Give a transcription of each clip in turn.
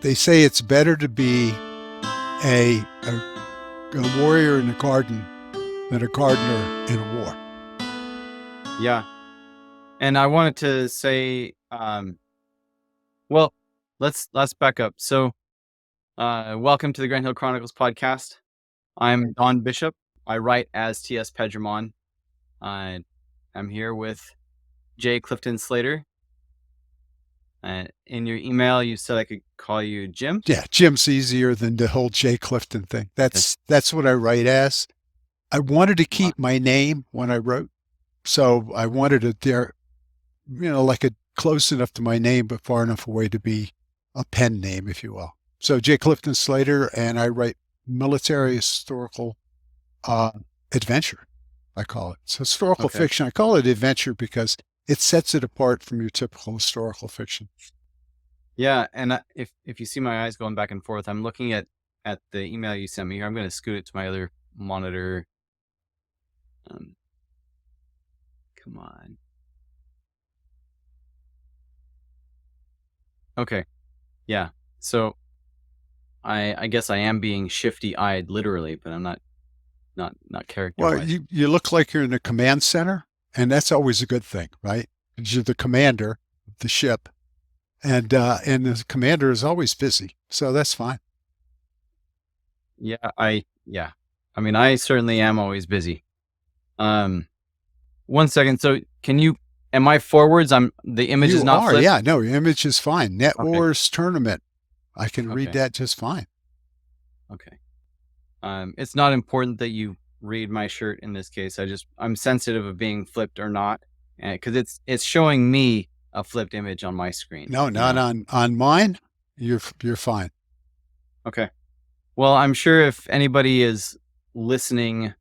they say it's better to be a warrior in a garden than a gardener in a war. Yeah. And I wanted to say, well, let's back up. So, welcome to the Grand Hill Chronicles podcast. I'm Don Bishop. I write as T.S. Pedramon. I'm here with J. Clifton Slater. In your email, you said I could call you Jim. Yeah, Jim's easier than the whole J. Clifton thing. That's what I write as. I wanted to keep my name when I wrote, so I wanted it there, like a close enough to my name, but far enough away to be a pen name, if you will. So J. Clifton Slater, and I write military historical adventure, I call it. It's historical fiction. I call it adventure because it sets it apart from your typical historical fiction. Yeah, and if you see my eyes going back and forth, I'm looking at the email you sent me here. I'm going to scoot it to my other monitor. Come on. Okay. Yeah. So I guess I am being shifty-eyed literally, but I'm not character-wise. Well, you look like you're in a command center, and that's always a good thing, right? Because you're the commander of the ship, and the commander is always busy, so that's fine. Yeah, I mean, I certainly am always busy. 1 second. So am I forwards? The image is not flipped? Yeah, no, your image is fine. Net Wars Tournament. I can read that just fine. Okay. It's not important that you read my shirt in this case. I'm sensitive of being flipped or not, because it's showing me a flipped image on my screen. No, not on mine. You're fine. Okay. Well, I'm sure if anybody is listening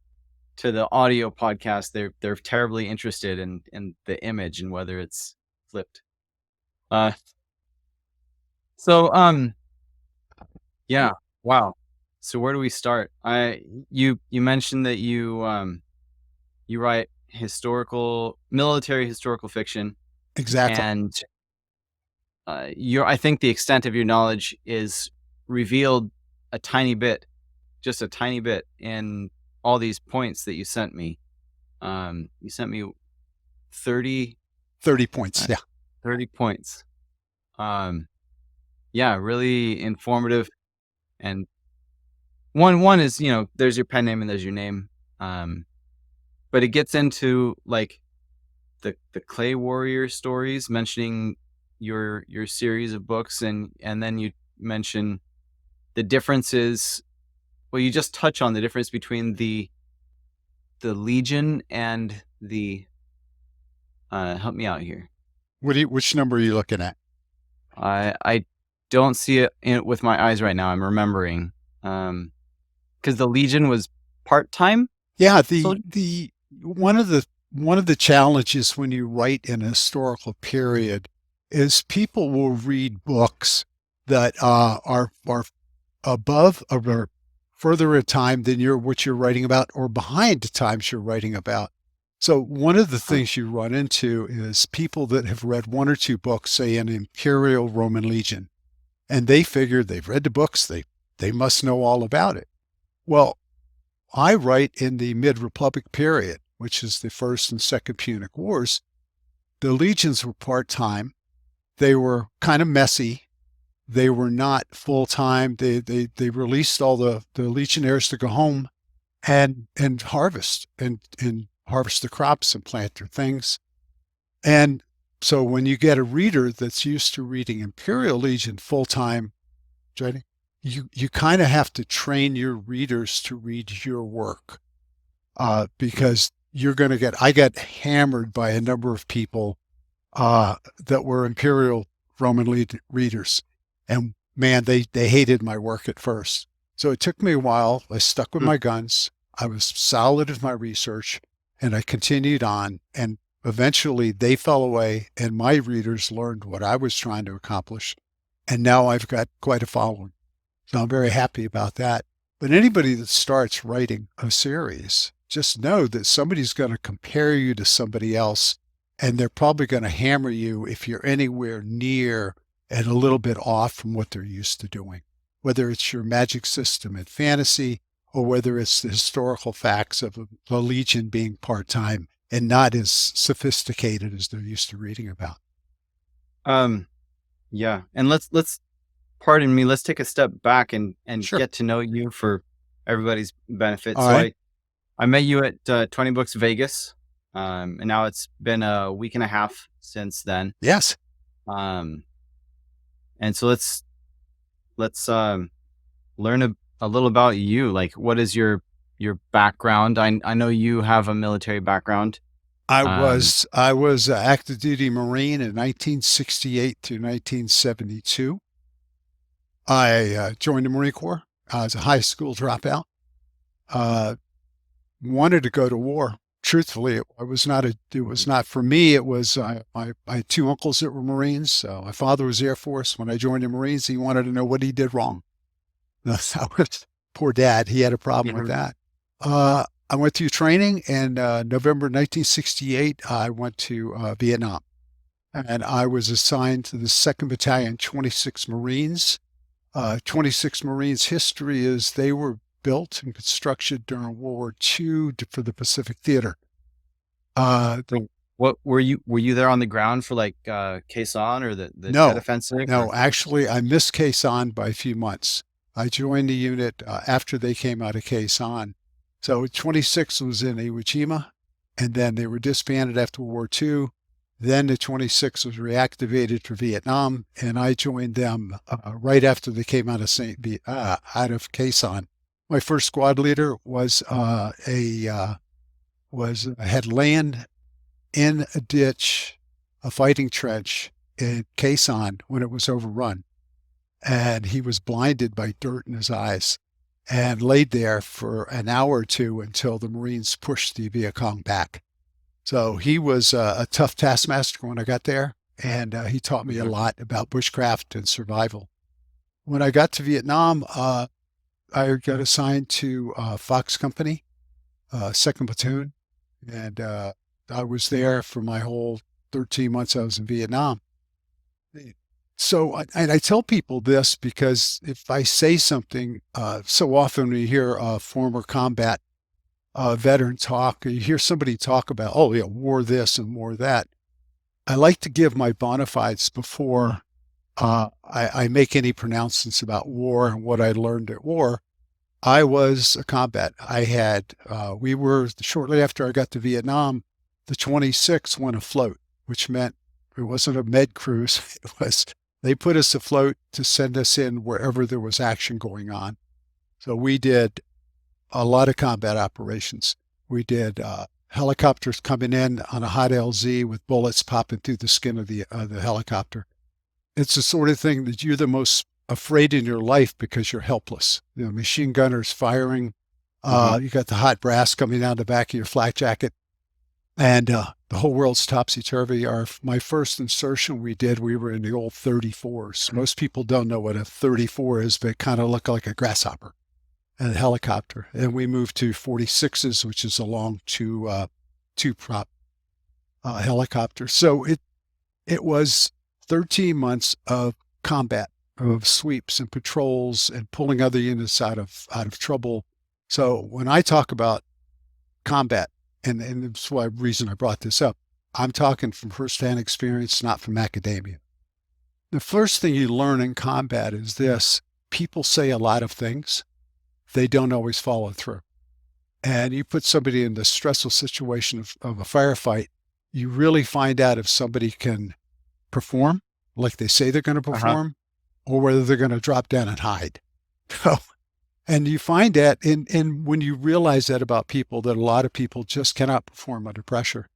to the audio podcast, they're terribly interested in the image and whether it's flipped. Yeah. Wow. So where do we start? You mentioned that you write military historical fiction. Exactly. And I think the extent of your knowledge is revealed just a tiny bit in all these points that you sent me. You sent me 30 points. Yeah. 30 points. Yeah, really informative. And one is, there's your pen name and there's your name. But it gets into like the Clay Warrior stories, mentioning your series of books, and then you mention the differences. Well, you just touch on the difference between the Legion and the help me out here. Which number are you looking at? I don't see it with my eyes right now. I'm remembering, because the Legion was part-time. Yeah, the one of the challenges when you write in a historical period is people will read books that are above or further in time than what you're writing about, or behind the times you're writing about. So one of the things you run into is people that have read one or two books, say in Imperial Roman Legion, and they figure they've read the books, they must know all about it. Well, I write in the mid-Republic period, which is the First and Second Punic Wars. The legions were part-time. They were kind of messy. They were not full-time. They released all the legionnaires to go home and harvest and harvest the crops and plant their things. And so when you get a reader that's used to reading Imperial Legion full-time, you kind of have to train your readers to read your work, because I got hammered by a number of people that were Imperial Roman readers. And man, they hated my work at first. So it took me a while. I stuck with my guns. I was solid in my research, and I continued on. And eventually they fell away, and my readers learned what I was trying to accomplish. And now I've got quite a following. So I'm very happy about that. But anybody that starts writing a series, just know that somebody's going to compare you to somebody else, and they're probably going to hammer you if you're anywhere near and a little bit off from what they're used to doing, whether it's your magic system in fantasy or whether it's the historical facts of the Legion being part-time and not as sophisticated as they're used to reading about. Yeah. And let's pardon me, let's take a step back and Sure. get to know you for everybody's benefit. All So right. I met you at 20 Books Vegas. And now it's been a week and a half since then. Yes. Um, and so let's learn a little about you. Like, what is your background? I know you have a military background. I was an active duty Marine in 1968 to 1972. I joined the Marine Corps. I was a high school dropout. Uh, Wanted to go to war. Truthfully, it was not for me. It was I had two uncles that were Marines. My father was Air Force. When I joined the Marines, he wanted to know what he did wrong. That was poor dad. He had a problem with Yeah. that. I went through training, and November 1968, I went to Vietnam, and I was assigned to the 2nd Battalion, 26 Marines. 26 Marines history is they were built and constructed during World War II for the Pacific Theater. So what were you there on the ground for like Khe Sanh or the Tet No, Offensive? no, actually, I missed Khe Sanh by a few months. I joined the unit after they came out of Khe Sanh. So 26 was in Iwo Jima, and then they were disbanded after World War II. Then the 26 was reactivated for Vietnam, and I joined them right after they came out of out of Khe Sanh. My first squad leader was had land in a ditch, a fighting trench in Khe Sanh when it was overrun, and he was blinded by dirt in his eyes and laid there for an hour or two until the Marines pushed the Viet Cong back. So he was a tough taskmaster when I got there, and he taught me a Mhm. lot about bushcraft and survival. When I got to Vietnam, I got assigned to Fox Company, 2nd Platoon, and I was there for my whole 13 months I was in Vietnam. So, and I tell people this because if I say something, so often we hear a former combat veteran talk, you hear somebody talk about, oh, yeah, war this and war that. I like to give my bona fides before I make any pronouncements about war and what I learned at war. I was a combat. We were, shortly after I got to Vietnam, the 26 went afloat, which meant it wasn't a med cruise. They put us afloat to send us in wherever there was action going on. So we did a lot of combat operations. We did helicopters coming in on a hot LZ with bullets popping through the skin of the helicopter. It's the sort of thing that you're the most afraid in your life because you're helpless. Machine gunners firing. Mhm. You got the hot brass coming down the back of your flak jacket, and the whole world's topsy-turvy. My first insertion we were in the old 34s. Most people don't know what a 34 is, but it kind of looked like a grasshopper and a helicopter. And we moved to 46s, which is a long two prop helicopter. So it was 13 months of combat, of sweeps and patrols and pulling other units out of trouble. So when I talk about combat, and that's why reason I brought this up, I'm talking from firsthand experience, not from academia. The first thing you learn in combat is this: people say a lot of things, they don't always follow through. And you put somebody in the stressful situation of a firefight, you really find out if somebody can perform like they say they're going to Uh-huh. perform, or whether they're going to drop down and hide. And you find that when you realize that about people, that a lot of people just cannot perform under pressure,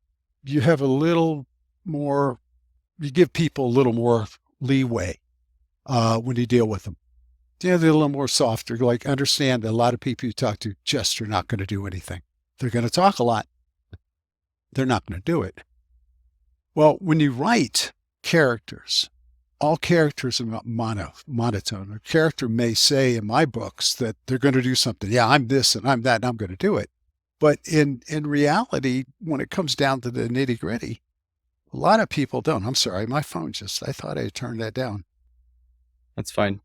you have a little more, you give people a little more leeway when you deal with them. Yeah, they're a little more softer. Like, understand that a lot of people you talk to just are not going to do anything. They're going to talk a lot. They're not going to do it. Well, when you write characters, all characters are not monotone. A character may say in my books that they're going to do something. Yeah, I'm this and I'm that, and I'm going to do it. But in reality, when it comes down to the nitty gritty, a lot of people don't. I'm sorry, my phone I thought I had turned that down. That's fine.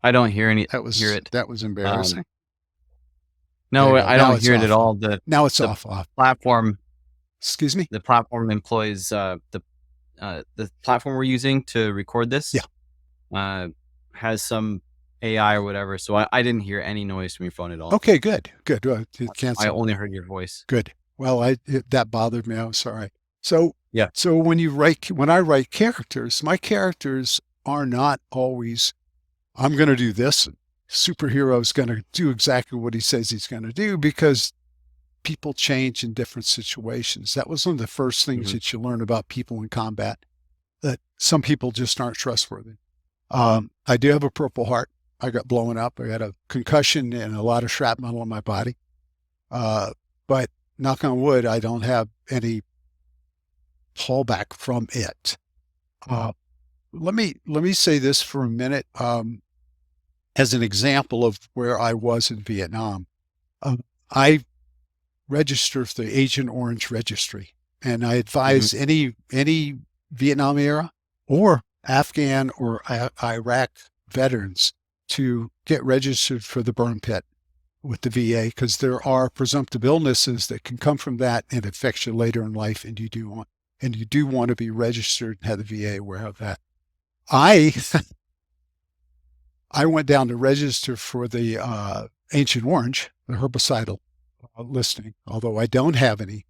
I don't hear it. That was Um, embarrassing. There you no, go. I Now don't it's hear it at off. all. Now it's The off. platform Excuse me? the platform employs the platform we're using to record this Yeah. uh, has some AI or whatever. So I didn't hear any noise from your phone at all. Okay, good. Good. It I canceled. only heard your voice. Good. Well, that bothered me. I'm sorry. Yeah. So when I write characters, my characters are not always, I'm going to do this. Superhero is going to do exactly what he says he's going to do, because people change in different situations. That was one of the first things Hmm. that you learn about people in combat, that some people just aren't trustworthy. I do have a Purple Heart. I got blown up. I had a concussion and a lot of shrapnel in my body. But knock on wood, I don't have any fallback from it. Uh, let me say this for a minute, as an example of where I was in Vietnam. I register for the Agent Orange Registry, and I Hmm. advise any Vietnam era or Afghan or Iraq veterans to get registered for the burn pit with the VA, because there are presumptive illnesses that can come from that and affect you later in life, and you do want to be registered and have the VA aware of that. I I went down to register for the Ancient Orange, the herbicidal listing. Although I don't have any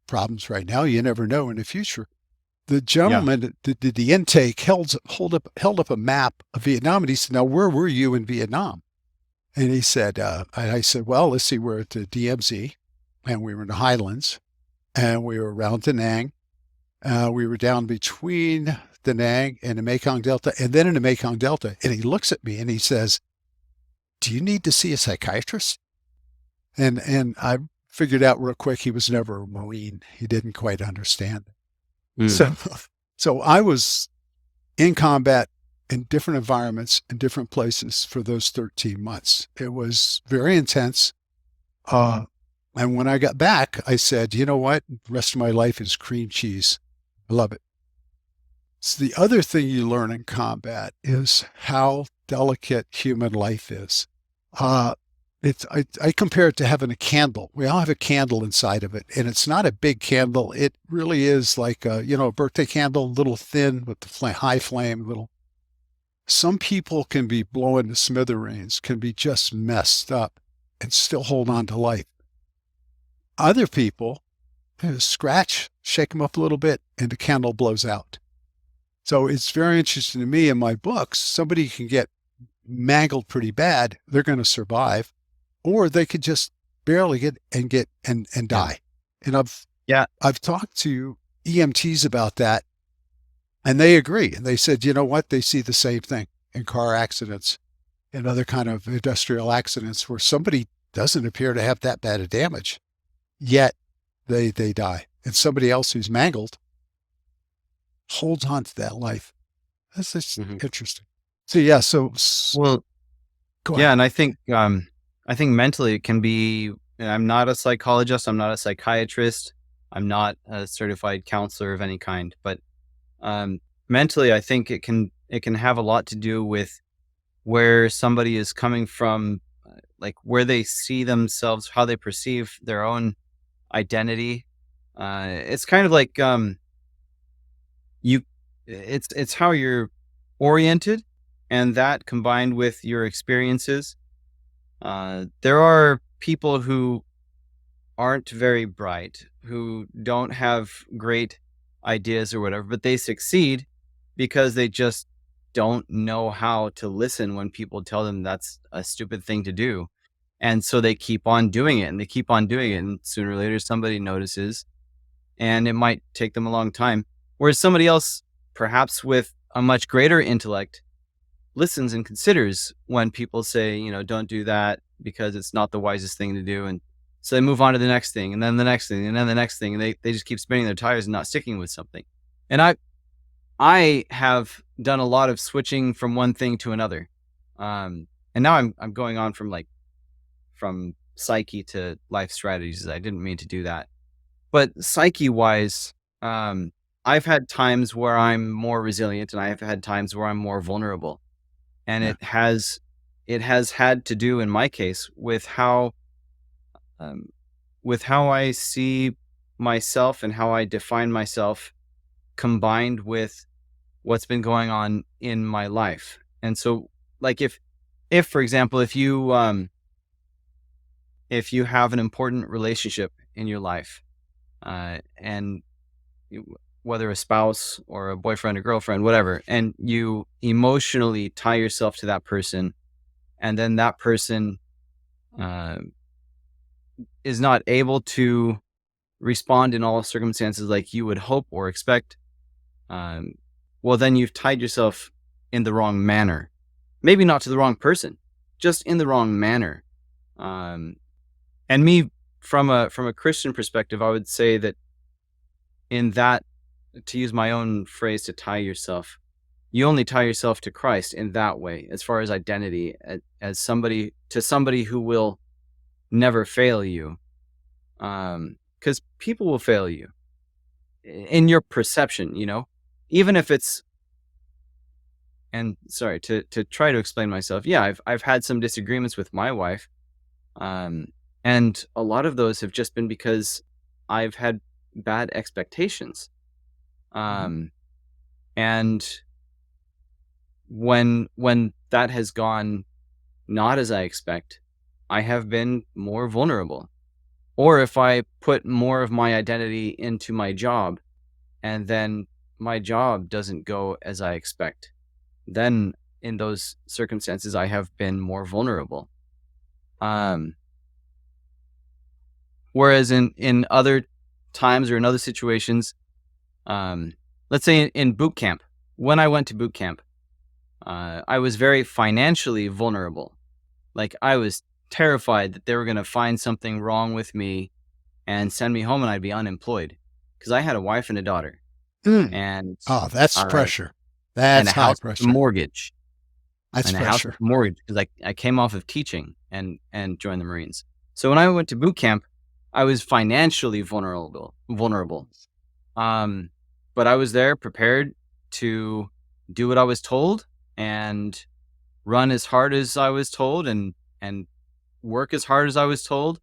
problems right now, you never know in the future. The Yeah. gentleman that did the intake held up a map of Vietnam, and he said, "Now, where were you in Vietnam?" And he said, and I said, "Well, let's see, we're at the DMZ, and we were in the Highlands, and we were around Da Nang. We were down between Da Nang and the Mekong Delta, and then in the Mekong Delta." And he looks at me and he says, "Do you need to see a psychiatrist?" And I figured out real quick he was never a Marine. He didn't quite understand. Mm. So, so I was in combat in different environments in different places for those 13 months. It was very intense. Uh, and when I got back, I said, you know what? The rest of my life is cream cheese. I love it. So the other thing you learn in combat is how delicate human life is. Uh, I compare it to having a candle. We all have a candle inside of it, and it's not a big candle. It really is like a birthday candle, a little thin with the high flame. Little. Some people can be blowing to smithereens, can be just messed up, and still hold on to life. Other people scratch, shake them up a little bit, and the candle blows out. So it's very interesting to me in my books. Somebody can get mangled pretty bad, they're going to survive, or they could just barely get and Yeah. die. And Yeah. I've talked to EMTs about that, and they agree. And they said, you know what? They see the same thing in car accidents and other kind of industrial accidents where somebody doesn't appear to have that bad of damage, yet they die. And somebody else who's mangled holds on to that life. That's just Hmm. interesting. So yeah, Well, go yeah, ahead. and I think mentally it can be. I'm not a psychologist. I'm not a psychiatrist. I'm not a certified counselor of any kind. But um, mentally, I think it can have a lot to do with where somebody is coming from, like where they see themselves, how they perceive their own identity. It's kind of like you. It's how you're oriented, and that combined with your experiences. There are people who aren't very bright, who don't have great ideas or whatever, but they succeed because they just don't know how to listen when people tell them that's a stupid thing to do. And so they keep on doing it and they keep on doing it. And sooner or later, somebody notices and it might take them a long time. Whereas somebody else, perhaps with a much greater intellect, listens and considers when people say, don't do that because it's not the wisest thing to do. And so they move on to the next thing and then the next thing and then the next thing. And they just keep spinning their tires and not sticking with something. And I have done a lot of switching from one thing to another. And now I'm going on from psyche to life strategies. I didn't mean to do that. But psyche wise, I've had times where I'm more resilient and I have had times where I'm more vulnerable. and Yeah. it has had to do, in my case, um, with how I see myself and how I define myself, combined with what's been going on in my life. And so, like, if for example, if you have an important relationship in your life, and whether a spouse or a boyfriend or girlfriend, whatever, and you emotionally tie yourself to that person, and then that person uh, is not able to respond in all circumstances like you would hope or expect, um, well, then you've tied yourself in the wrong manner. Maybe not to the wrong person, just in the wrong manner. Um, and me, from a Christian perspective, I would say that in that, to use my own phrase, to tie yourself, you only tie yourself to Christ in that way, as far as identity, as somebody who will never fail you. Because people will fail you in your perception, even if it's, and sorry to try to explain myself. Yeah, I've had some disagreements with my wife, um, and a lot of those have just been because I've had bad expectations. Mhm. Um, and when that has gone not as I expect, I have been more vulnerable. Or if I put more of my identity into my job, and then my job doesn't go as I expect, then in those circumstances, I have been more vulnerable. Um, Whereas in other times or in other situations, um, let's say in boot camp, when I went to boot camp, I was very financially vulnerable. Like, I was terrified that they were going to find something wrong with me and send me home and I'd be unemployed, because I had a wife and a daughter, Mm. and Oh, that's uh, pressure. and That's a high house with a pressure. mortgage, That's and a house with pressure. a mortgage, because I came off of teaching and joined the Marines. So when I went to boot camp, I was financially vulnerable. Um, but I was there prepared to do what I was told and run as hard as I was told, and work as hard as I was told.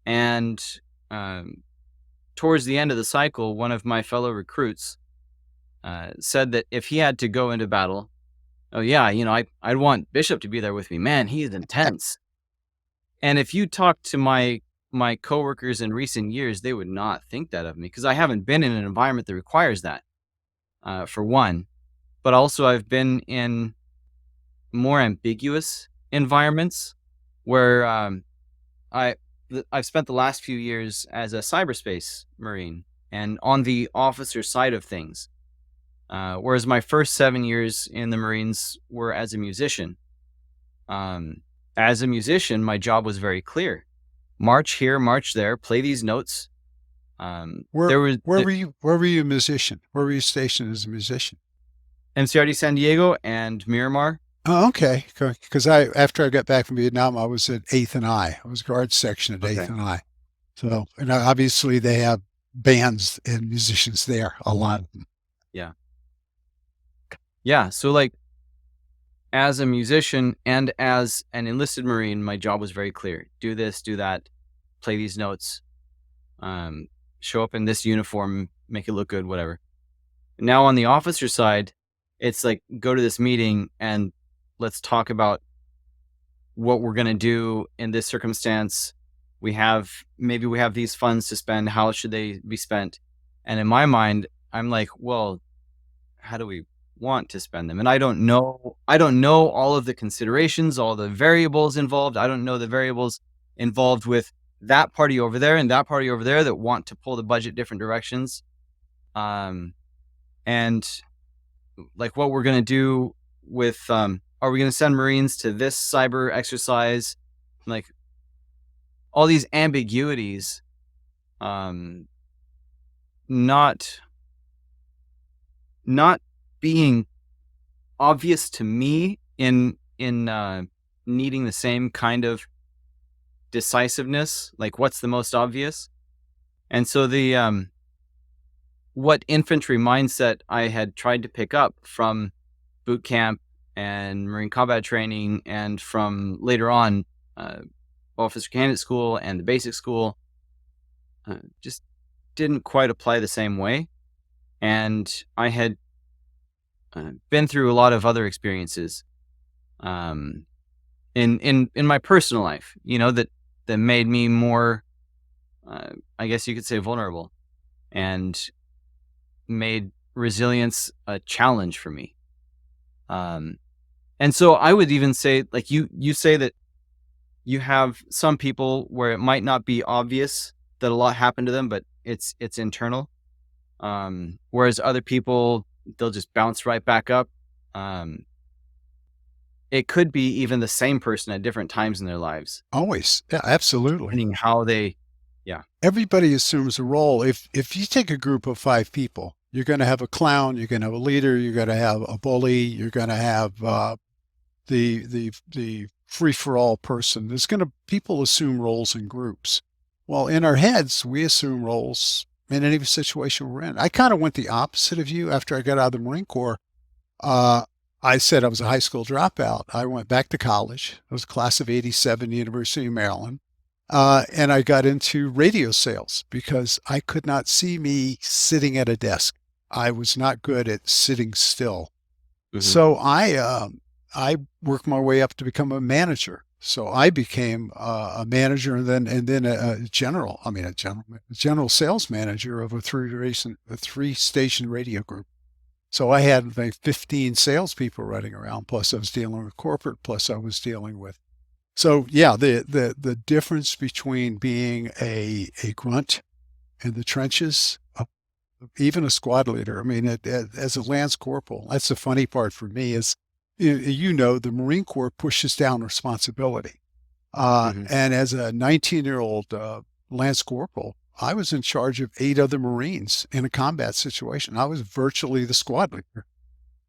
And um, towards the end of the cycle, one of my fellow recruits said that if he had to go into battle, oh yeah, I'd want Bishop to be there with me. Man, he is intense. And if you talk to my coworkers in recent years, they would not think that of me, because I haven't been in an environment that requires that, for one. But also, I've been in more ambiguous environments where I I've spent the last few years as a cyberspace Marine and on the officer side of things. Whereas my first 7 years in the Marines were as a musician. Um, as a musician, my job was very clear: march here, march there, play these notes. Where There was where were you a musician? Where were you stationed as a musician? MCRD San Diego and Miramar. Oh, okay. Because I after I got back from Vietnam, I was at Eighth and I. was guard section at Eighth Okay. and I. So, and obviously they have bands and musicians there, a lot. Yeah. Yeah. So, like, as a musician and as an enlisted Marine, my job was very clear: do this, do that, play these notes, um, show up in this uniform, make it look good, whatever. Now on the officer side, it's like, go to this meeting and let's talk about what we're going to do in this circumstance. Maybe we have these funds to spend. How should they be spent? And in my mind, I'm like, well, how do we want to spend them? And I don't know all of the considerations, all the variables involved. I don't know the variables involved with that party over there and that party over there that want to pull the budget different directions. Um, and like, what we're going to do with, are we going to send Marines to this cyber exercise? Like, all these ambiguities, um, not, not being obvious to me in needing the same kind of decisiveness. Like, what's the most obvious? And so what infantry mindset I had tried to pick up from boot camp and Marine combat training, and from later on, officer candidate school and the basic school, just didn't quite apply the same way. And I had been through a lot of other experiences um, in my personal life, that made me more, I guess you could say, vulnerable, and made resilience a challenge for me. And so I would even say, like you say that you have some people where it might not be obvious that a lot happened to them, but it's internal. Whereas other people, they'll just bounce right back up. Um, it could be even the same person at different times in their lives, Always. Yeah, absolutely. depending how they, yeah. Everybody assumes a role. If you take a group of 5 people, you're going to have a clown, you're going to have a leader, you're going to have a bully, you're going to have the free for all person. People assume roles in groups. Well, in our heads, we assume roles in any situation we're in. I kind of went the opposite of you after I got out of the Marine Corps. Uh, I said I was a high school dropout. I went back to college. I was a class of '87, University of Maryland. And I got into radio sales because I could not see me sitting at a desk. I was not good at sitting still. Hmm. So I worked my way up to become a manager. So I became a manager and then a general. I mean, a general sales manager of a three station radio group. So I had like 15 salespeople running around. Plus I was dealing with corporate. Plus I was dealing with. So yeah, the difference between being a grunt in the trenches, even a squad leader. I mean, as a lance corporal, that's the funny part for me is, the Marine Corps pushes down responsibility. Hmm. And as a 19-year-old lance corporal, I was in charge of 8 other Marines in a combat situation. I was virtually the squad leader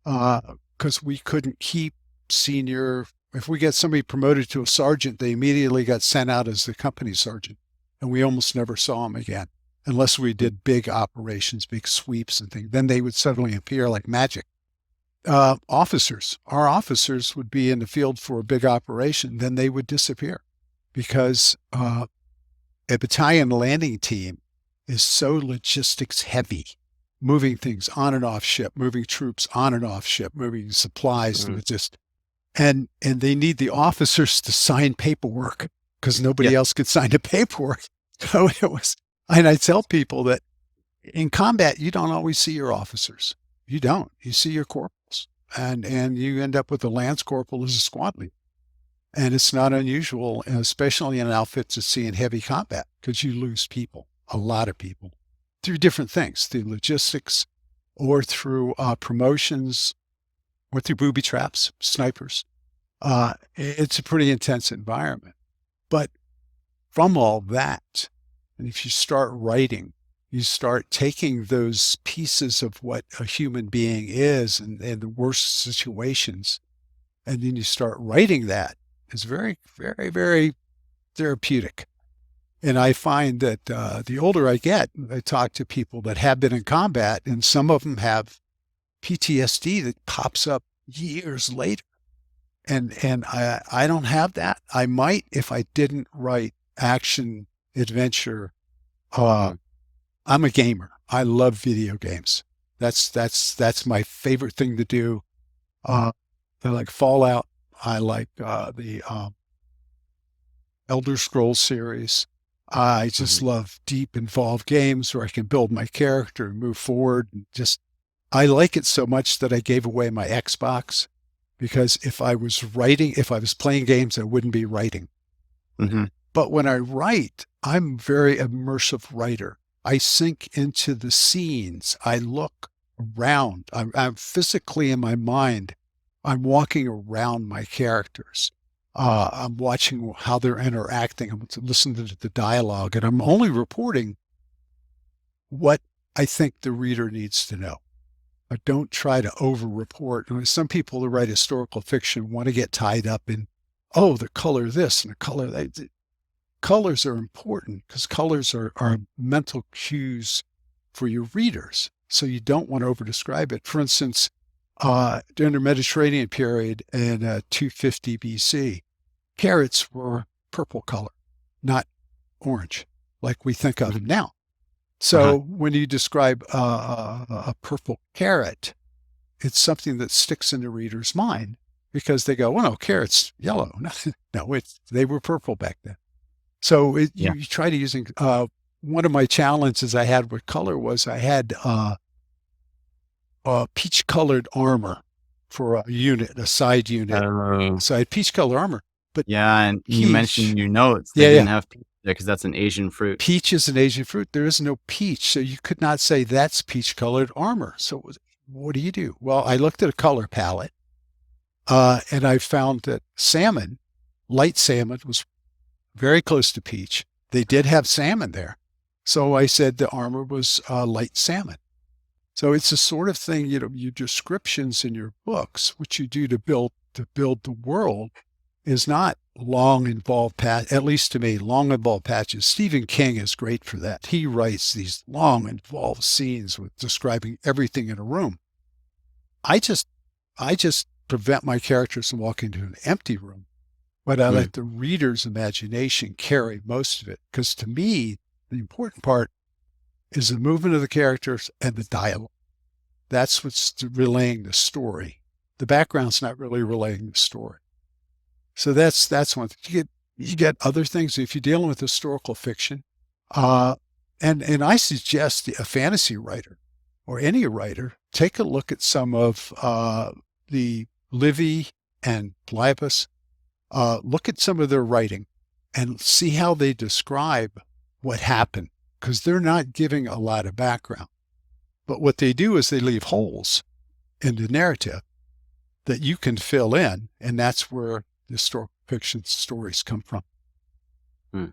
because we couldn't keep senior. If we get somebody promoted to a sergeant, they immediately got sent out as the company sergeant, and we almost never saw them again unless we did big operations, big sweeps and things. Then they would suddenly appear like magic. Our officers would be in the field for a big operation, then they would disappear because a battalion landing team is so logistics heavy, moving things on and off ship, moving troops on and off ship, moving supplies, Hmm. and they need the officers to sign paperwork because Yeah. nobody else could sign the paperwork. So it was, and I tell people that in combat, you don't always see your officers. You don't. You see your corporals, and you end up with a lance corporal as a squad leader. And it's not unusual, especially in an outfit, to see in heavy combat because you lose people, a lot of people, through different things, through logistics or through promotions or through booby traps, snipers. It's a pretty intense environment. But from all that, and if you start writing, you start taking those pieces of what a human being is and the worst situations, and then you start writing that. It's very, very, very therapeutic. And I find that the older I get, I talk to people that have been in combat, and some of them have PTSD that pops up years later. And I don't have that. I might if I didn't write action adventure. Uh, Hmm. I'm a gamer. I love video games. That's my favorite thing to do. I like Fallout. I like the Elder Scrolls series. I just Hmm. love deep, involved games where I can build my character and move forward. And just, I like it so much that I gave away my Xbox because if I was playing games, I wouldn't be writing. Hmm. But when I write, I'm a very immersive writer. I sink into the scenes. I look around. I'm physically in my mind. I'm walking around my characters. I'm watching how they're interacting. I'm listening to the dialogue, and I'm only reporting what I think the reader needs to know. I don't try to over-report. Some people who write historical fiction want to get tied up in, oh, the color this and the color that. Colors are important because colors are mental cues for your readers. So you don't want to over describe it. For instance, during the Mediterranean period in 250 BC, carrots were purple color, not orange, like we think of Mhm. them now. Uh-huh. So when you describe a purple carrot, it's something that sticks in the reader's mind because they go, well, no, carrot's yellow. No, they were purple back then. So Yeah. you try to using, one of my challenges I had with color was I had peach colored armor for a unit, a side unit. Oh, So I had peach colored armor, but yeah, and you mentioned peach, in your notes they yeah, yeah. didn't have peach there because that's an Asian fruit. Peach is an Asian fruit. There is no peach. So you could not say that's peach colored armor. So what do you do? Well, I looked at a color palette, and I found that salmon, light salmon, was very close to peach. They did have salmon there. So I said the armor was light salmon. So it's the sort of thing, your descriptions in your books, which you do to build the world, is not long involved at least to me, long involved patches. Stephen King is great for that. He writes these long involved scenes with describing everything in a room. I just I just prevent my characters from walking into an empty room, but I Mm. let the reader's imagination carry most of it. Because to me, the important part is the movement of the characters and the dialogue. That's what's relaying the story. The background's not really relaying the story. So that's one thing. You get other things if you're dealing with historical fiction, uh, and I suggest a fantasy writer or any writer take a look at some of the Livy and Liebus. Look at some of their writing and see how they describe what happened because they're not giving a lot of background. But what they do is they leave holes in the narrative that you can fill in, and that's where the historical fiction stories come from. Mm.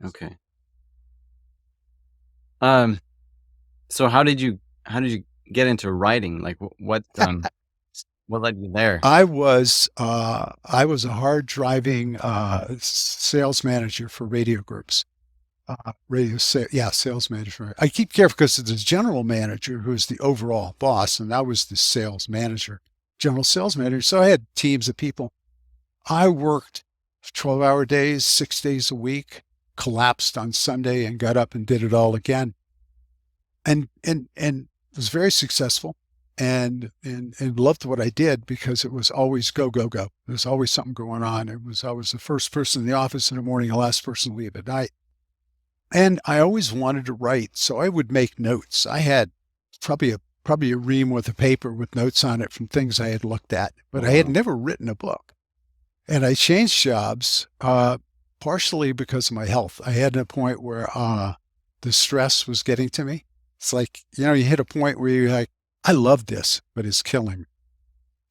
Okay. Um, so how did you get into writing? Like what led you there? I was a hard driving sales manager for radio groups. Sales manager. I keep careful because it's the general manager who's the overall boss, and I was the sales manager, general sales manager. So I had teams of people. I worked 12-hour days, 6 days a week, collapsed on Sunday and got up and did it all again. And was very successful and loved what I did because it was always go, go, go. There was always something going on. I was the first person in the office in the morning, the last person to leave at night. And I always wanted to write, so I would make notes. I had probably a ream with a paper with notes on it from things I had looked at, but Oh I had wow. never written a book. And I changed jobs, partially because of my health. I had a point where the stress was getting to me. It's like, you hit a point where you're like, I love this, but it's killing me.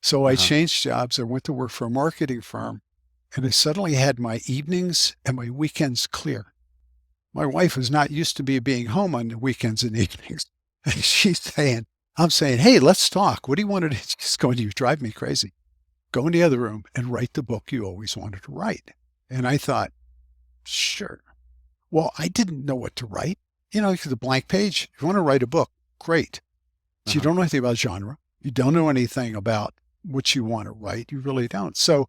So I Uh-huh. changed jobs. I went to work for a marketing firm, and I suddenly had my evenings and my weekends clear. My wife was not used to me being home on the weekends and evenings. And I'm saying, hey, let's talk. What do you want to do? She's going, you drive me crazy. Go in the other room and write the book you always wanted to write. And I thought, sure. Well, I didn't know what to write. Because a blank page. If you want to write a book, great. But you Uh-huh. don't know anything about genre. You don't know anything about what you want to write. You really don't. So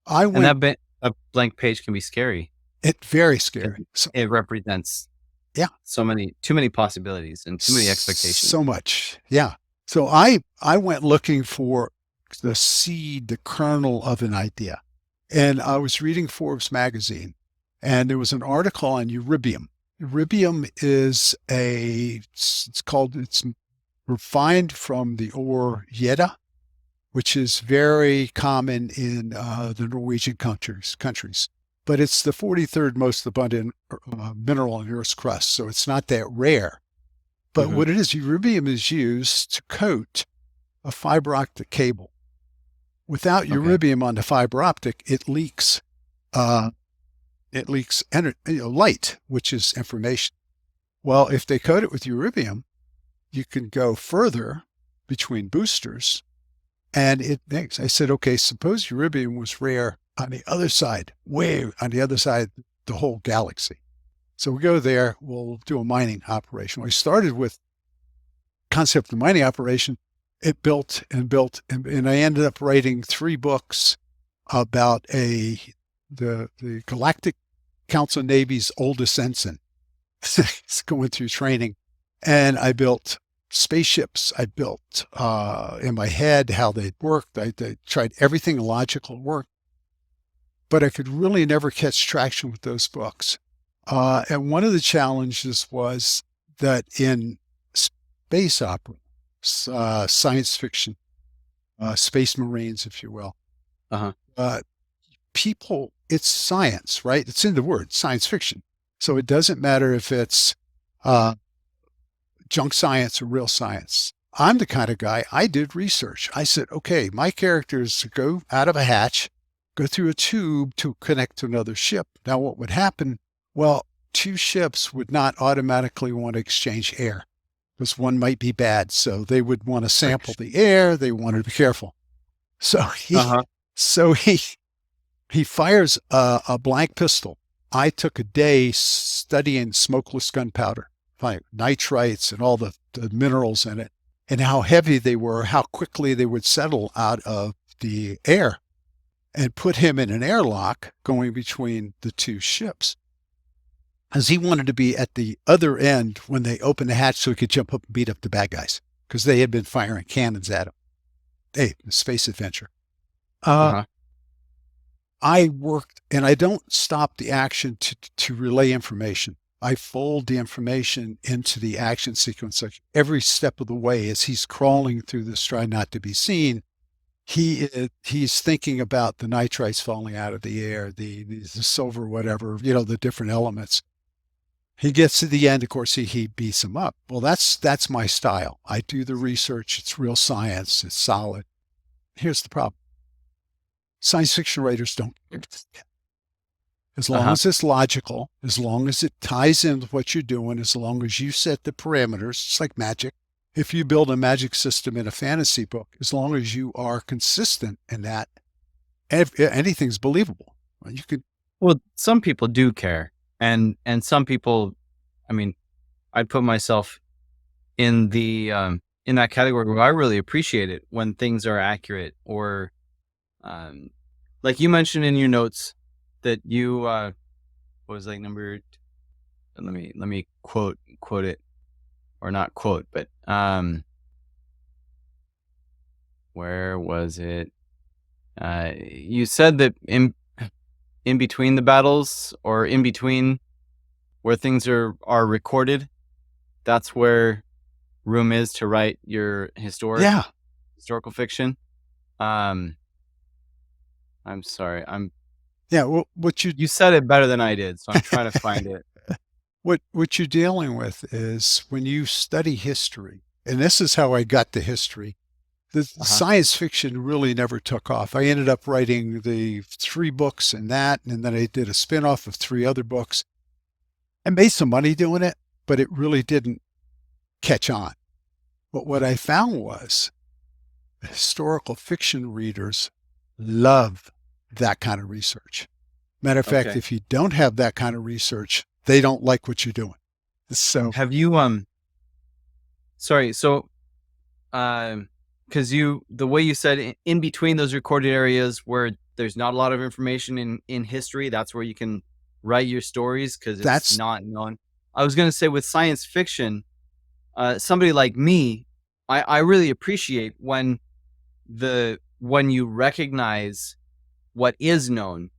I And went, a blank page can be scary it's very because scary. So, it represents yeah, too many possibilities and too many expectations. so much. Yeah. So I went looking for the seed, the kernel of an idea. And I was reading Forbes magazine, and there was an article on Euribium. Euribium is it's refined from the ore Jeda, which is very common in the Norwegian countries. But it's the 43rd most abundant mineral in Earth's crust, so it's not that rare. But Hmm. what it is, Euribium is used to coat a fiber optic cable. Without Okay. Euribium on the fiber optic, it leaks. Uh, it leaks light, which is information. Well, if they coat it with Euribium, you can go further between boosters, and it makes. I said, okay, suppose Euribium was rare on the other side, way on the other side of the whole galaxy. So we go there, we'll do a mining operation. We started with concept of the mining operation, it built and built, and I ended up writing 3 books about the Galactic Council Navy's oldest ensign. It's going through training, and I built spaceships. I built in my head how they worked. I tried everything logical work, but I could really never catch traction with those books. And one of the challenges was that in space opera, science fiction, space marines, if you will, Uh-huh. people, it's science, right? It's in the word, science fiction. So it doesn't matter if it's junk science or real science. I'm the kind of guy, I did research. I said, okay, my characters go out of a hatch, go through a tube to connect to another ship. Now, what would happen? Well, 2 ships would not automatically want to exchange air because one might be bad. So they would want to sample the air. They wanted to be careful. So Uh-huh. he fires a blank pistol. I took a day studying smokeless gunpowder, like nitrites and all the minerals in it, and how heavy they were, how quickly they would settle out of the air, and put him in an airlock going between the 2 ships. As he wanted to be at the other end when they opened the hatch so he could jump up and beat up the bad guys because they had been firing cannons at him. Hey, space adventure. Uh-huh. I worked, and I don't stop the action to relay information. I fold the information into the action sequence like every step of the way as he's crawling through this, trying not to be seen. He's thinking about the nitrites falling out of the air, the silver, whatever, the different elements. He gets to the end, of course, he beats him up. Well, that's my style. I do the research. It's real science. It's solid. Here's the problem. Science fiction writers don't. As long Uh-huh. as it's logical, as long as it ties in with what you're doing, as long as you set the parameters, it's like magic. If you build a magic system in a fantasy book, as long as you are consistent in that, anything's believable. You could. Well, some people do care, and some people, I mean, I'd put myself in the in that category where I really appreciate it when things are accurate, or like you mentioned in your notes that you what was like number. Let me quote it, or not quote, but where was it? You said that in between the battles, or in between where things are recorded, that's where room is to write your Yeah. historical fiction. Um, I'm sorry. Yeah. Well, You said it better than I did, so I'm trying to find it. what you're dealing with is when you study history, and this is how I got to history. The Uh-huh. science fiction really never took off. I ended up writing the 3 books and that, and then I did a spin-off of 3 other books. I made some money doing it, but it really didn't catch on. But what I found was historical fiction readers love that kind of research. Matter of fact, Okay. if you don't have that kind of research, they don't like what you're doing. So Have you sorry, so because the way you said in between those recorded areas where there's not a lot of information in history, that's where you can write your stories because it's that's not known. I was going to say with science fiction, somebody like me, I really appreciate when you recognize what is known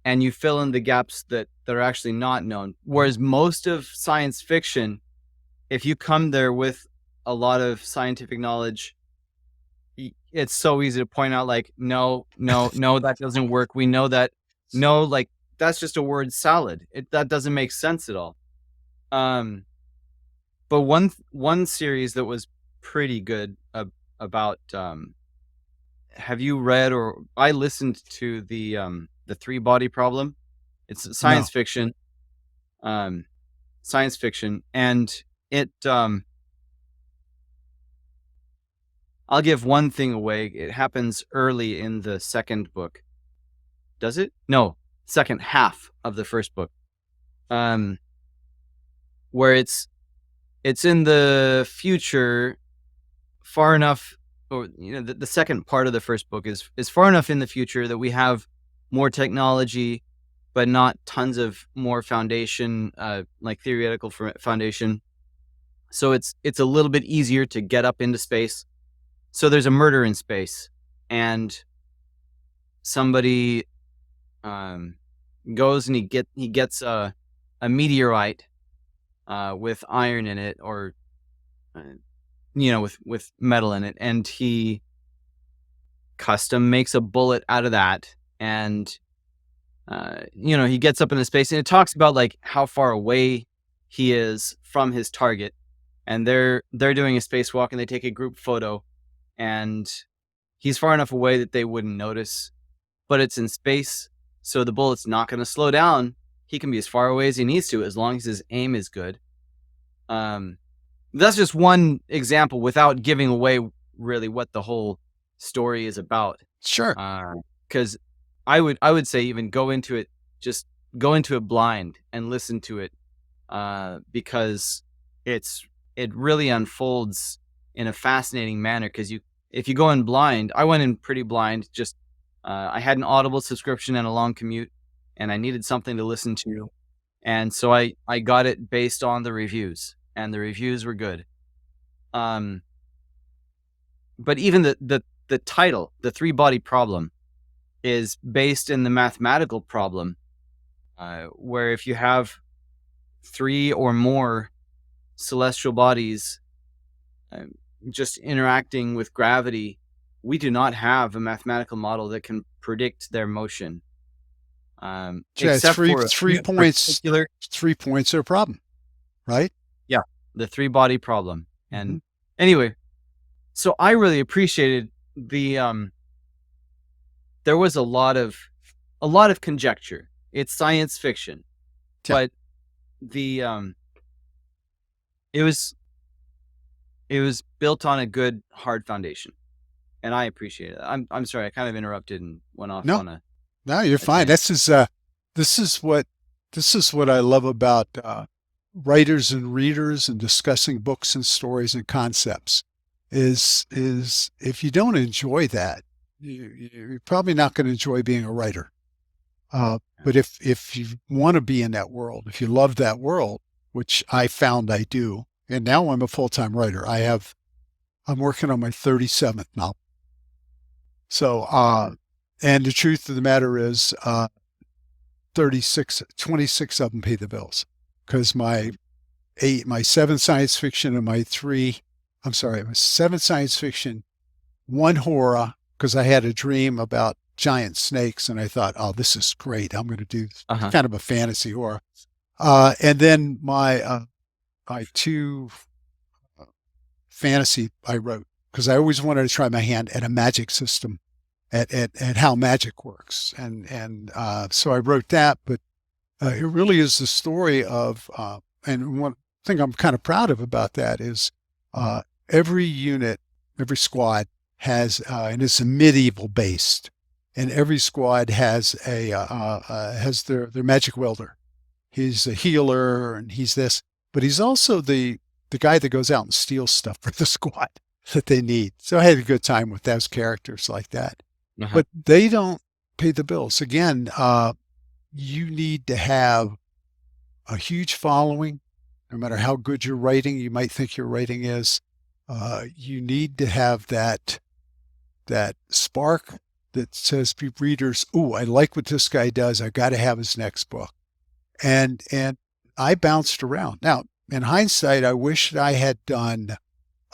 and you fill in the gaps that are actually not known. Whereas most of science fiction, if you come there with a lot of scientific knowledge, it's so easy to point out, like, no, that doesn't work. We know that. No, like, that's just a word salad. That doesn't make sense at all. Um, but one series that was pretty good about have you read, or I listened to the 3-body problem. It's no. um science fiction, and it I'll give one thing away. It happens early in the second book. Does it? No, second half of the first book. Um, where it's in the future, far enough, or the second part of the first book is far enough in the future that we have more technology, but not tons of more foundation, like theoretical foundation. So it's a little bit easier to get up into space. So there's a murder in space, and somebody goes and he gets a meteorite with iron in it, or with metal in it, and he custom makes a bullet out of that, and he gets up into space, and it talks about like how far away he is from his target, and they're doing a spacewalk, and they take a group photo, and he's far enough away that they wouldn't notice, but it's in space, so the bullet's not going to slow down. He can be as far away as he needs to, as long as his aim is good. That's just one example without giving away really what the whole story is about. Sure. Because I would say even go into it blind and listen to it, because it really unfolds in a fascinating manner. Because if you go in blind, I went in pretty blind. Just I had an Audible subscription and a long commute, and I needed something to listen to, and so I got it based on the reviews, and the reviews were good. But even the title, The Three-Body Problem, is based in the mathematical problem, where if you have 3 or more celestial bodies just interacting with gravity, we do not have a mathematical model that can predict their motion. Except for 3 points. 3 points are a problem, right? Yeah, the 3-body problem. And anyway, so I really appreciated the there was a lot of conjecture. It's science fiction, but the it was built on a good hard foundation, and I appreciate it. I'm sorry, I kind of interrupted and went off on a. No, you're fine. This is what I love about writers and readers and discussing books and stories and concepts. Is if you don't enjoy that, you're probably not going to enjoy being a writer. But if you want to be in that world, if you love that world, which I found I do, and now I'm a full-time writer. I'm working on my 37th novel. So, and the truth of the matter is, 26 of them pay the bills, because my 7 science fiction and my 7 science fiction, 1 horror, because I had a dream about giant snakes, and I thought, oh, this is great. I'm going to do kind of a fantasy horror. And then my 2 fantasy I wrote, because I always wanted to try my hand at a magic system, at how magic works. And so I wrote that, but it really is the story of, and one thing I'm kind of proud of about that is every unit, every squad has, and it's a medieval based, and every squad has has their magic welder. He's a healer, and he's this, but he's also the guy that goes out and steals stuff for the squad that they need. So I had a good time with those characters like that. But they don't pay the bills. Again, you need to have a huge following, no matter how good your writing you might think your writing is. You need to have that spark that says to readers, "Oh, I like what this guy does. I got to have his next book." And I bounced around. Now, in hindsight, I wish I had done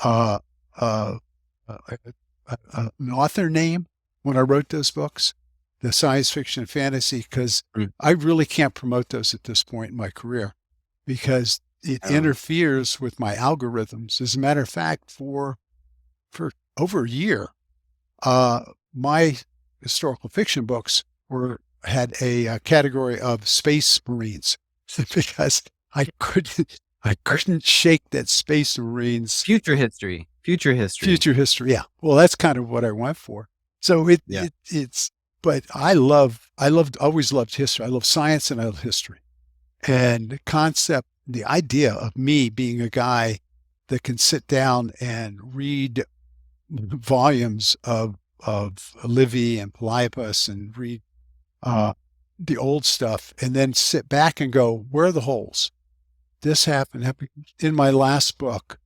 an author name when I wrote those books, the science fiction and fantasy, because I really can't promote those at this point in my career, because it interferes with my algorithms. As a matter of fact, for over a year, my historical fiction books had a category of space marines because I couldn't shake that space marines future history. Yeah. Well, that's kind of what I went for. So it's, but I always loved history. I love science and I love history, and the concept, the idea of me being a guy that can sit down and read volumes of Livy and Poliopus and read uh, the old stuff, and then sit back and go, where are the holes? This happened in my last book.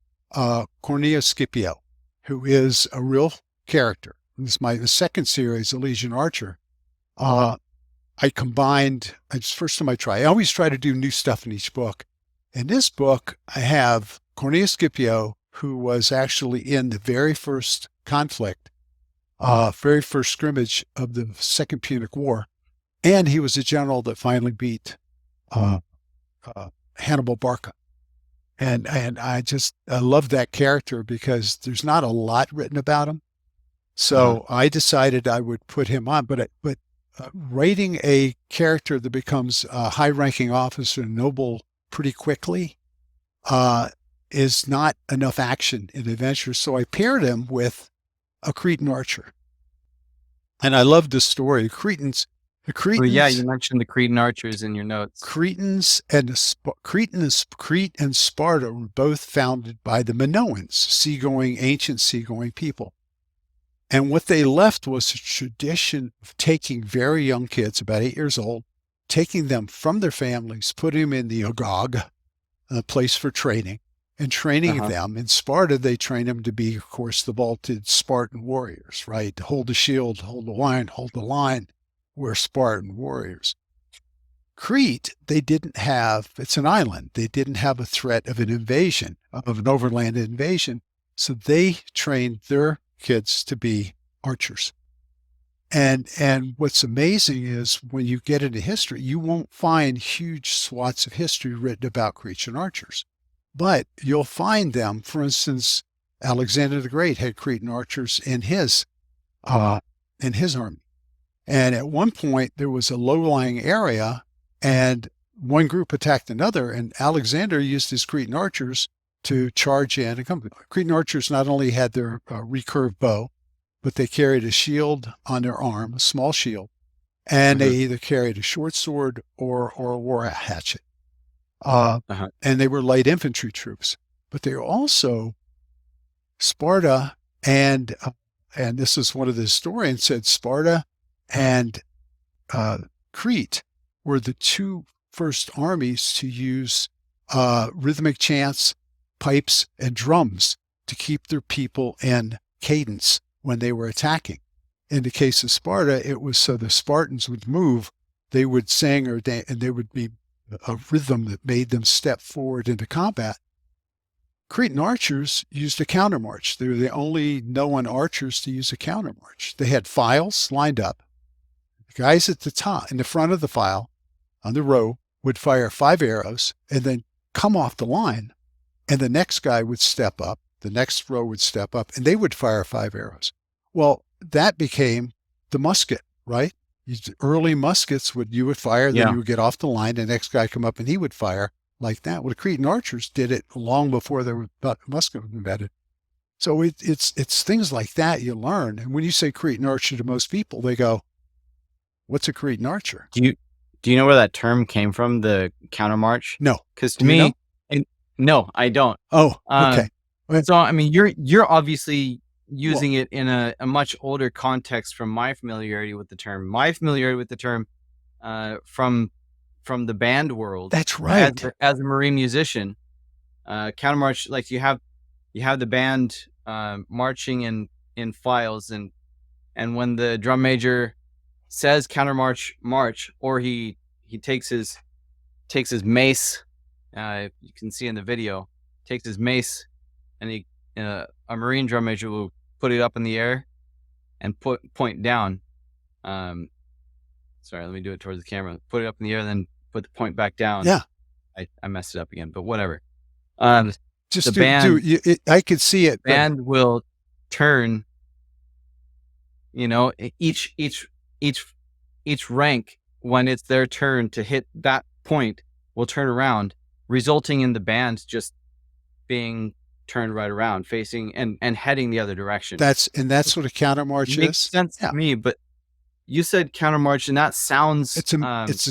Cornelius Scipio, who is a real character. This is the second series, The Legion Archer. I combined, it's the first time I try. I always try to do new stuff in each book. In this book, I have Cornelius Scipio, who was actually in the very first conflict, very first scrimmage of the Second Punic War. And he was a general that finally beat uh, Hannibal Barca. And I love that character because there's not a lot written about him. So I decided I would put him on, but writing a character that becomes a high-ranking officer, noble, pretty quickly, is not enough action in adventure. So I paired him with a Cretan archer, and I love this story. The Cretans. Well, yeah, you mentioned the Cretan archers in your notes. Crete and Sparta were both founded by the Minoans, ancient seagoing people. And what they left was a tradition of taking very young kids, about 8 years old, taking them from their families, putting them in the agog, a place for training, and training them. In Sparta, they trained them to be, of course, the vaulted Spartan warriors, right? To hold the shield, hold the line. We're Spartan warriors. Crete, they didn't have, it's an island. They didn't have a threat of an invasion, of an overland invasion. So they trained their kids to be archers. And what's amazing is when you get into history, you won't find huge swaths of history written about Cretan archers. But you'll find them, for instance, Alexander the Great had Cretan archers in his army. And at one point, there was a low-lying area, and one group attacked another, and Alexander used his Cretan archers to charge in and come. Cretan archers not only had their recurved bow, but they carried a shield on their arm, a small shield, and they either carried a short sword or wore a hatchet. And they were light infantry troops. But they were also Sparta, and this is one of the historians said, Sparta and Crete were the two first armies to use rhythmic chants, pipes, and drums to keep their people in cadence when they were attacking. In the case of Sparta, it was so the Spartans would move, they would sing or dance, and there would be a rhythm that made them step forward into combat. Cretan archers used a countermarch. They were the only known archers to use a countermarch. They had files lined up. The guys at the top, in the front of the file, on the row, would fire 5 arrows and then come off the line. And the next guy would step up, the next row would step up, and they would fire 5 arrows. Well, that became the musket, right? Early muskets you would fire, then you would get off the line, the next guy come up and he would fire like that. Well, the Cretan archers did it long before there was musket was invented. So it's things like that you learn. And when you say Cretan archer to most people, they go, what's a Cretan archer? Do you know where that term came from, the countermarch? No. Because to me, no, I don't. Oh, okay. So, I mean, you're obviously using it in a much older context from my familiarity with the term. My familiarity with the term from the band world. That's right. As a Marine musician, countermarch, like you have the band marching in files, and when the drum major says countermarch march, or he takes his mace, you can see in the video, takes his mace, and a Marine drum major will put it up in the air and point down. Sorry, let me do it towards the camera. Put it up in the air, then put the point back down. Yeah, I messed it up again, but whatever. Just the band. I could see it. Band will turn. Each rank, when it's their turn to hit that point, will turn around, resulting in the band just being turned right around, facing and heading the other direction. That's what a countermarch makes sense to me. But you said countermarch, and that sounds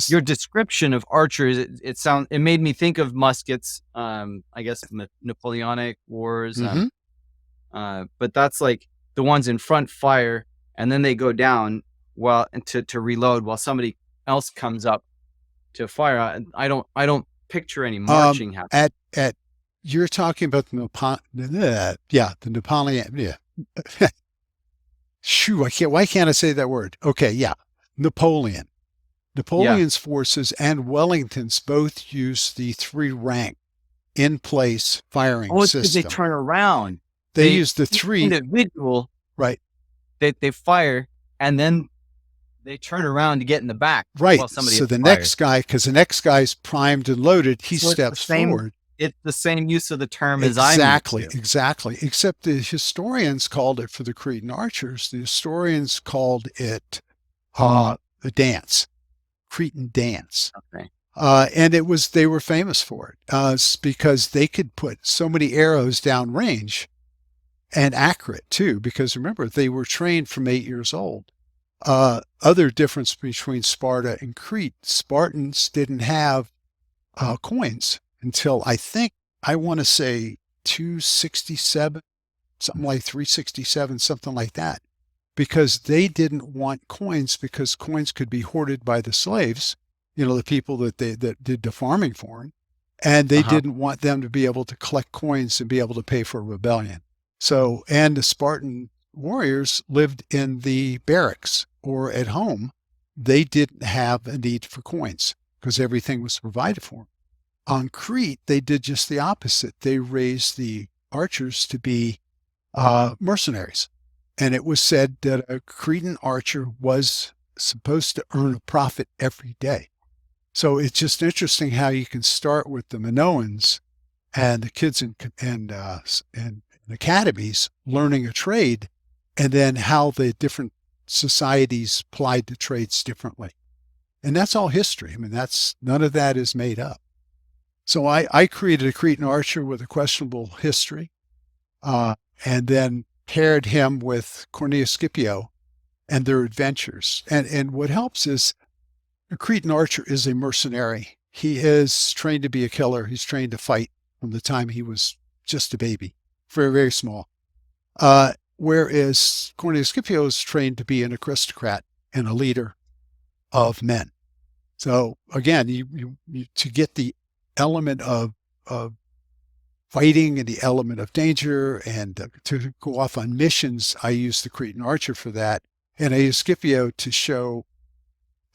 your description of archers. It made me think of muskets. I guess Napoleonic wars. But that's like the ones in front fire, and then they go down to reload while somebody else comes up to fire. I don't picture any marching happening. At you're talking about the Napoleon. Yeah. Shoo, why can't I say that word? Okay, yeah. Napoleon. Yeah. Napoleon's forces and Wellington's both used the three rank in place firing Oh, it's because they system. turn around. They use the each three, individual. right? They fire, and then they turn around to get in the back Right. while somebody So else the fires. next guy, because the next guy's primed and loaded, he So steps forward. It's the same use of the term Exactly, as I'm used to. exactly. Except the historians called it for the Cretan archers. The historians called it the dance, Cretan dance. Okay. And they were famous for it because they could put so many arrows down range and accurate too, because remember, they were trained from 8 years old. Other difference between Sparta and Crete, Spartans didn't have coins until I want to say 267, something like 367, something like that, because they didn't want coins because coins could be hoarded by the slaves, the people that did the farming for them, and they didn't want them to be able to collect coins and be able to pay for a rebellion. So, and the Spartan warriors lived in the barracks or at home. They didn't have a need for coins because everything was provided for them. On Crete, they did just the opposite. They raised the archers to be mercenaries. And it was said that a Cretan archer was supposed to earn a profit every day. So it's just interesting how you can start with the Minoans and the kids in academies learning a trade, and then how the different societies applied the trades differently. And that's all history. I mean, none of that is made up. So I created a Cretan archer with a questionable history, and then paired him with Cornelius Scipio and their adventures. And what helps is a Cretan archer is a mercenary. He is trained to be a killer. He's trained to fight from the time he was just a baby, very, very small. Whereas Cornelius Scipio is trained to be an aristocrat and a leader of men. So again, you to get the element of fighting and the element of danger and to go off on missions, I used the Cretan archer for that. And I used Scipio to show,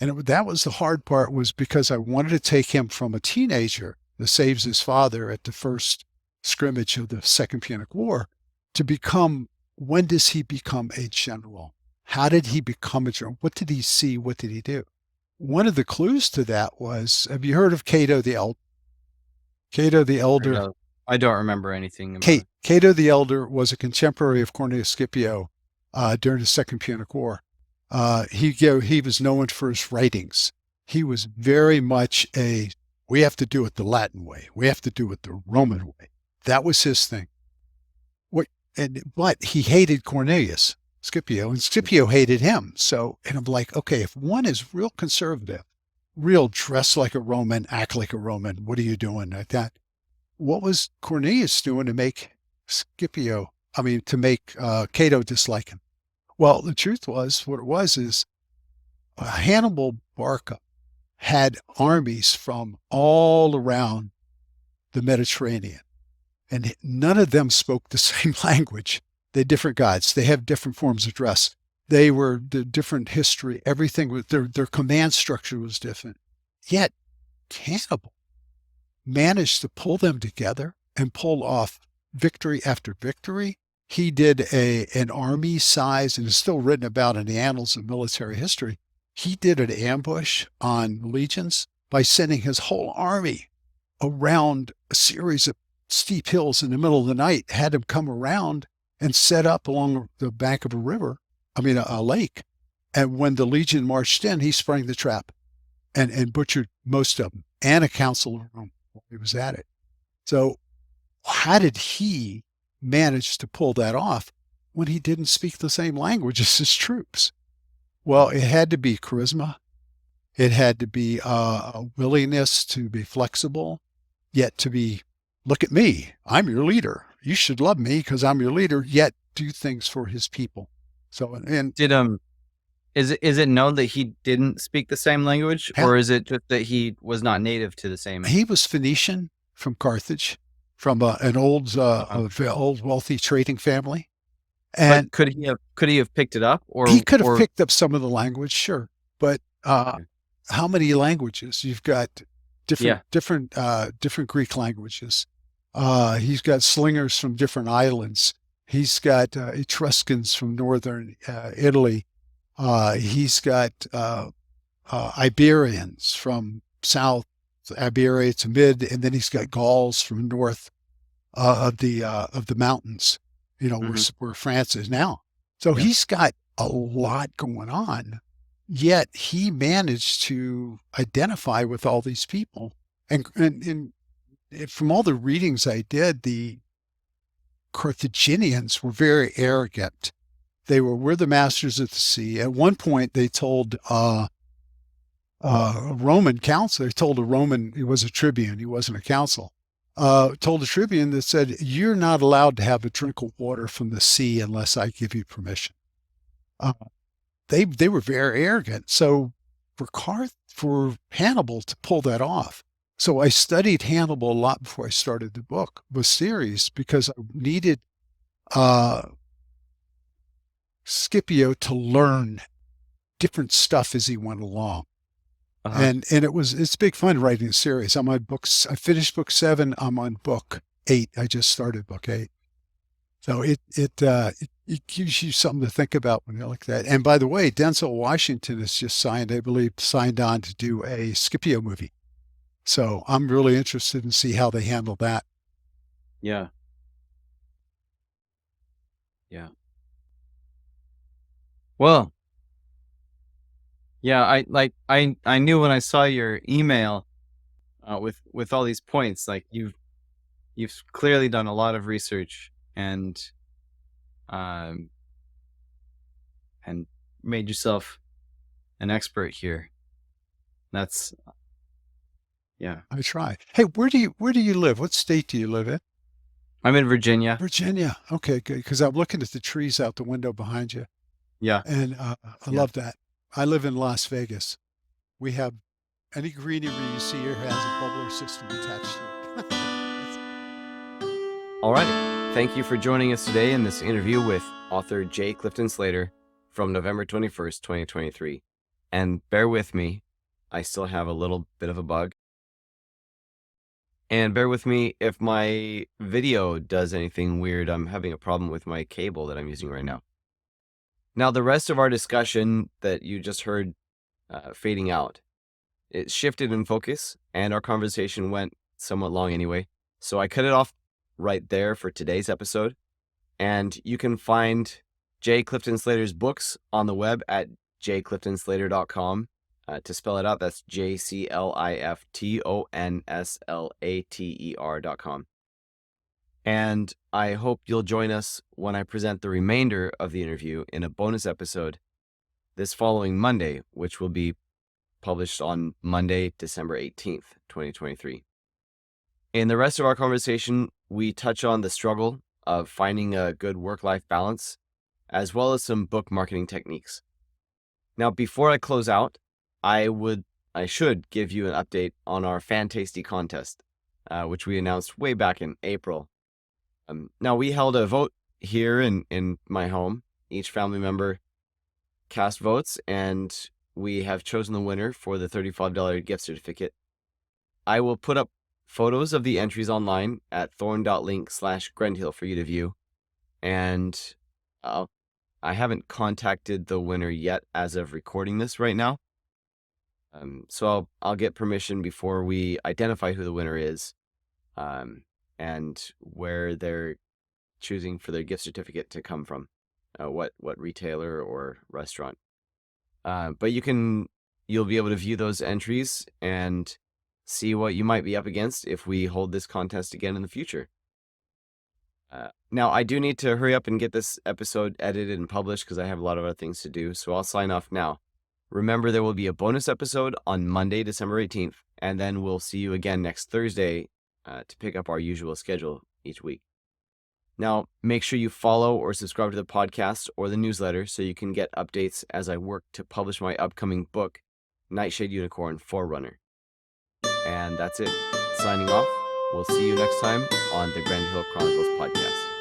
and that was the hard part, was because I wanted to take him from a teenager that saves his father at the first scrimmage of the Second Punic War to become, when does he become a general? How did he become a general? What did he see? What did he do? One of the clues to that was, have you heard of Cato the Elder? Cato the Elder. I don't remember anything about it. Cato the Elder was a contemporary of Cornelius Scipio during the Second Punic War. He was known for his writings. He was very much we have to do it the Latin way. We have to do it the Roman way. That was his thing. But he hated Cornelius Scipio, and Scipio hated him. So, and I'm like, okay, if one is real conservative, real dress like a Roman, act like a Roman, what are you doing like that? What was Cornelius doing to make Cato dislike him? Well, the truth was, what it was is Hannibal Barca had armies from all around the Mediterranean, and none of them spoke the same language. They're different gods. They have different forms of dress. They were the different history. Everything was their command structure was different. Yet Hannibal managed to pull them together and pull off victory after victory. He did an army size, and is still written about in the annals of military history. He did an ambush on legions by sending his whole army around a series of steep hills in the middle of the night, had them come around and set up along the bank of a lake. And when the legion marched in, he sprang the trap and butchered most of them, and a council of Rome while he was at it. So how did he manage to pull that off when he didn't speak the same language as his troops? Well, it had to be charisma. It had to be a willingness to be flexible, yet to be, look at me, I'm your leader. You should love me because I'm your leader, yet do things for his people. So, and Did is it known that he didn't speak the same language, or is it just that he was not native to the same? he was Phoenician from Carthage, from an old wealthy trading family, But and could he have picked it up, he could have or picked up some of the language, sure, but how many languages? You've got yeah, different Greek languages. He's got slingers from different islands. He's got Etruscans from northern Italy. He's got Iberians from South Iberia to mid, and then he's got Gauls from north of the mountains. You know mhm, where France is now. So yeah, he's got a lot going on. Yet he managed to identify with all these people, and from all the readings I did, the Carthaginians were very arrogant. We're the masters of the sea. At one point, they told a Roman council. They told a Roman, he was a tribune, he wasn't a council. Told a tribune that said, "You're not allowed to have a drink of water from the sea unless I give you permission." Uh, they were very arrogant. So for Hannibal to pull that off. So I studied Hannibal a lot before I started the series, because I needed uh, Scipio to learn different stuff as he went along. uh-huh. And it's big fun writing a series. I'm on books. I finished book 7. I'm on book 8. I just started book 8. So it gives you something to think about when you look at that. And by the way, Denzel Washington has just signed, I believe, signed on to do a Scipio movie. So I'm really interested in see how they handle that. Yeah, yeah. Well, yeah, I knew when I saw your email with all these points, like you've clearly done a lot of research um and made yourself an expert here. That's yeah. I try. Hey, where do you live? What state do you live in? I'm in Virginia. Virginia. Okay, good. Because I'm looking at the trees out the window behind you, Yeah, and I yeah. love that. I live in Las Vegas. We have any greenery you see here has a bubbler system attached to it. All right. Thank you for joining us today in this interview with author J. Clifton Slater from November 21st, 2023. And bear with me, I still have a little bit of a bug. And bear with me if my video does anything weird. I'm having a problem with my cable that I'm using right now. Now, the rest of our discussion that you just heard fading out, it shifted in focus, and our conversation went somewhat long anyway. So I cut it off right there for today's episode. And you can find J. Clifton Slater's books on the web at jcliftonslater.com. To spell it out, that's JCLIFTONSLATER.com. And I hope you'll join us when I present the remainder of the interview in a bonus episode this following Monday, which will be published on Monday, December 18th, 2023. In the rest of our conversation, we touch on the struggle of finding a good work-life balance, as well as some book marketing techniques. Now, before I close out, I should give you an update on our Fan Tasty contest, which we announced way back in April. Now, we held a vote here in my home. Each family member cast votes, and we have chosen the winner for the $35 gift certificate. I will put up photos of the entries online at thorn.link/Grendhill for you to view. And I haven't contacted the winner yet as of recording this right now. So I'll get permission before we identify who the winner is, and where they're choosing for their gift certificate to come from, what retailer or restaurant. But you'll be able to view those entries and see what you might be up against if we hold this contest again in the future. Now, I do need to hurry up and get this episode edited and published because I have a lot of other things to do, so I'll sign off now. Remember, there will be a bonus episode on Monday, December 18th, and then we'll see you again next Thursday to pick up our usual schedule each week. Now, make sure you follow or subscribe to the podcast or the newsletter so you can get updates as I work to publish my upcoming book, Nightshade Unicorn Forerunner. And that's it. Signing off. We'll see you next time on the Grand Hill Chronicles podcast.